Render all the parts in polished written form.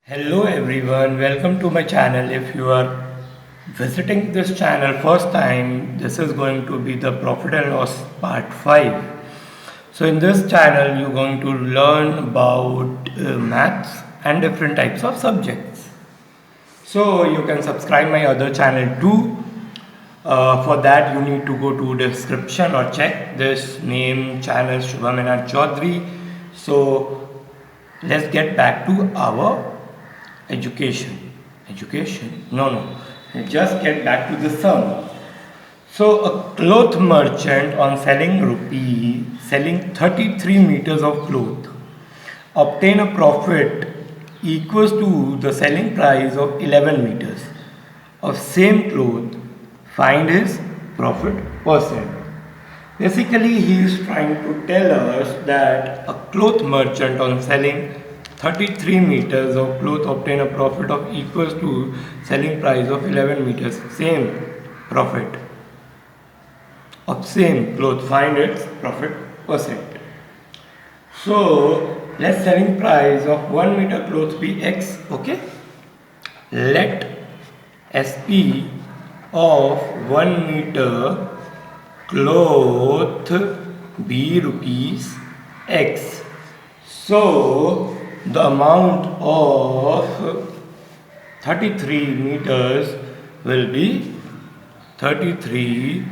Hello everyone, welcome to my channel. If you are visiting this channel first time, this is going to be the profit and loss part 5. So in this channel you're going to learn about maths and different types of subjects. So you can subscribe my other channel too. For that you need to go to description or check this name channel Shubham Anand Chaudhary. So let's get back to our education no, just get back to the sum. So a cloth merchant on selling 33 meters of cloth obtain a profit equals to the selling price of 11 meters of same cloth. Find his profit percent. Basically, he is trying to tell us that a cloth merchant on selling 33 meters of cloth obtain a profit of equals to selling price of 11 meters. Same profit of same cloth. Find its profit percent. So, let selling price of 1 meter cloth be X. Okay. Let SP of 1 meter cloth be rupees X. So the amount of 33 meters will be 33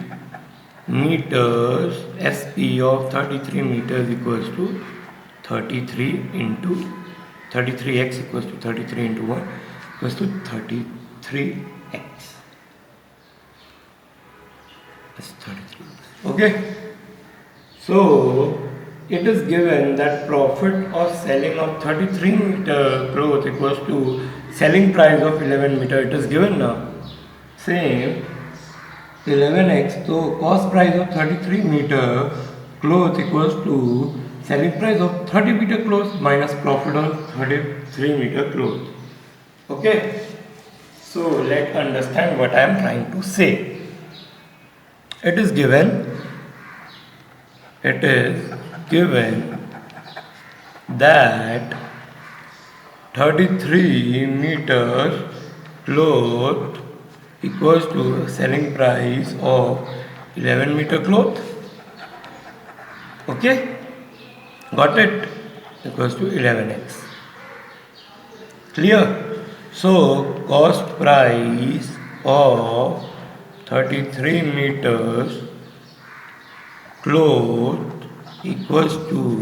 meters. SP of 33 meters equals to 33 into 33x equals to 33 into 1 equals to 33x. That's 33. Okay. So it is given that profit of selling of 33 meter cloth equals to selling price of 11 meter. It is given now. Same 11x. So cost price of 33 meter cloth equals to selling price of 30 meter cloth minus profit of 33 meter cloth. Okay. So let's understand what I am trying to say. It is given that 33 meters cloth equals to selling price of 11 meter cloth. Okay, got it? Equals to 11x. Clear? So cost price of 33 meters cloth equals to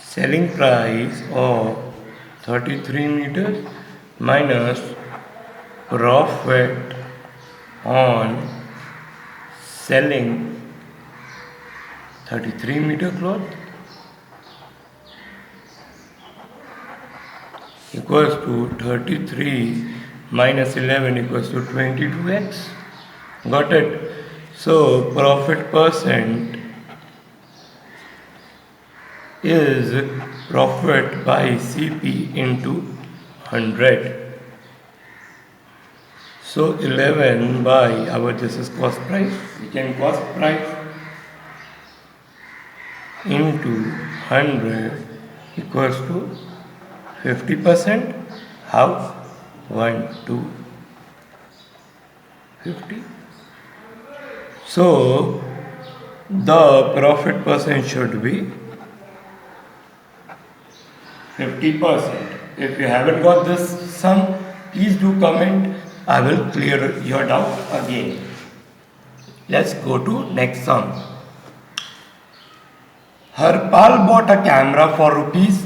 selling price of 33 meters minus profit on selling 33 meter cloth equals to 33 minus 11 equals to 22x. Got it? So profit percent is profit by CP into 100. So 11 by our, this is cost price, we can cost price into 100 equals to 50%. How? 1, 2, 50. So the profit percent should be 50%. If you haven't got this sum, please do comment. I will clear your doubt again. Let's go to next sum. Harpal bought a camera for rupees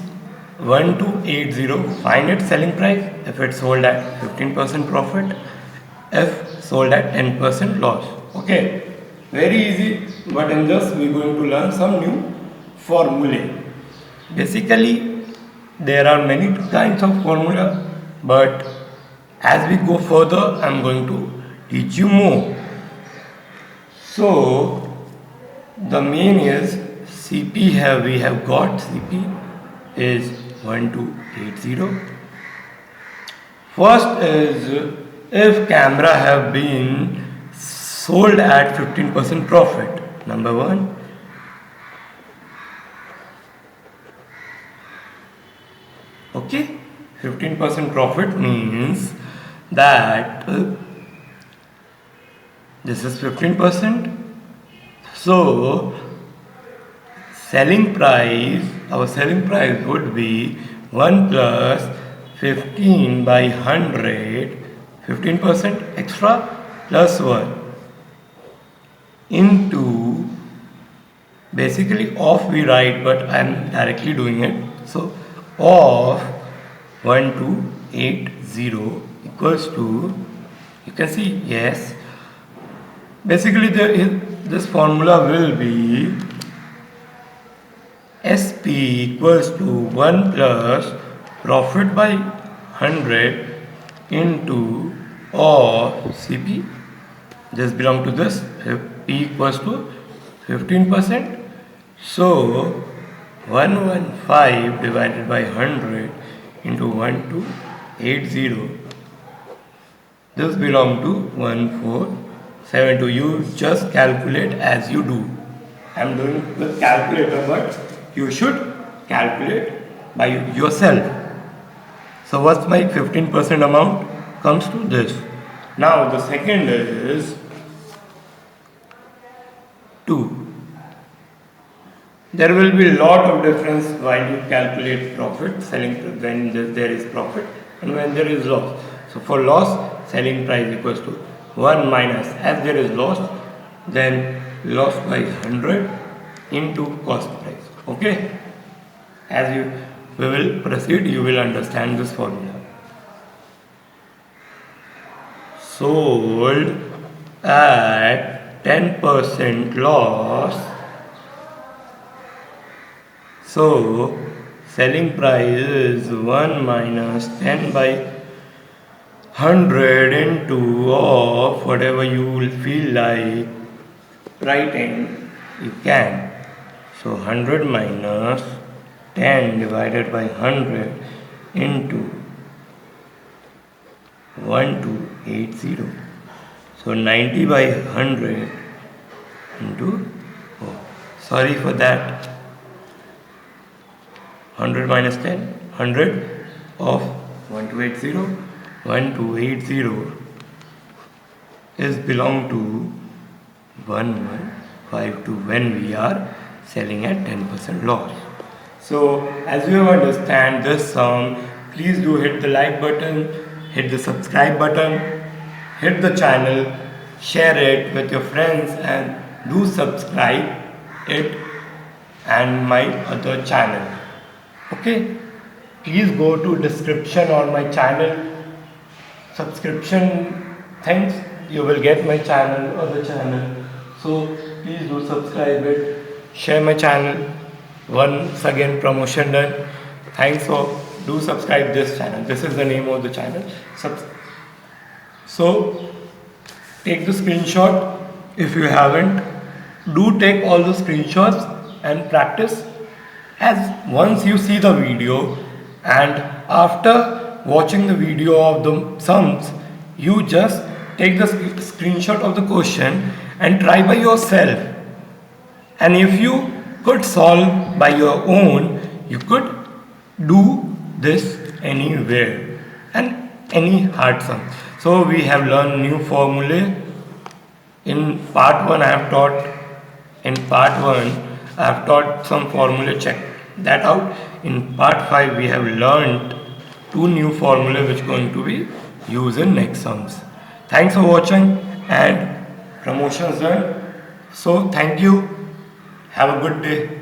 1280. Find its selling price if it's sold at 15% profit, if sold at 10% loss. Okay, very easy, but in this we're going to learn some new formulae. Basically, there are many kinds of formula, but as we go further, I'm going to teach you more. So, the main is CP we have got CP is 1280. First is if camera have been sold at 15% profit. Number one. Okay, 15% profit means that this is 15%. So our selling price would be 1 plus 15 by 100, 15% extra plus 1 into, basically off we write, but I am directly doing it. So of 1280 equals to, you can see, yes, basically this formula will be SP equals to 1 plus profit by 100 into or CP. This belong to this, P equals to 15%. So 115 divided by 100 into 1280. This belong to 1472. You just calculate as you do. I am doing with calculator, but you should calculate by yourself. So what's my 15% amount? Comes to this. Now the second is 2. There will be a lot of difference while you calculate profit, selling when there is profit and when there is loss. So for loss, selling price equals to 1 minus, as there is loss, then loss by 100 into cost price. Okay? As we will proceed, you will understand this formula. Sold at 10% loss. So selling price is 1 minus 10 by 100 into of whatever you will feel like writing, you can. So 100 minus 10 divided by 100 into 1280. So 90 by 100 into, oh, sorry for that, 100 minus 10, 100 of 1280. 1280 is belong to 1152 when we are selling at 10% loss. So as you understand this sum, please do hit the like button, hit the subscribe button, hit the channel, share it with your friends, and do subscribe it and my other channel. Okay, please go to description on my channel, subscription things, you will get my channel, other channel. So please do subscribe it, share my channel. Once again, promotion done. Thanks for do subscribe this channel. This is the name of the channel. So take the screenshot if you haven't. Do take all the screenshots and practice. As once you see the video and after watching the video of the sums, you just take the screenshot of the question and try by yourself. And if you could solve by your own, you could do this anywhere and any hard sum. So we have learned new formulae. In part 1 I have taught some formula, check that out. In part 5 we have learned 2 new formula which are going to be used in next sums. Thanks for watching and promotions done. So thank you. Have a good day.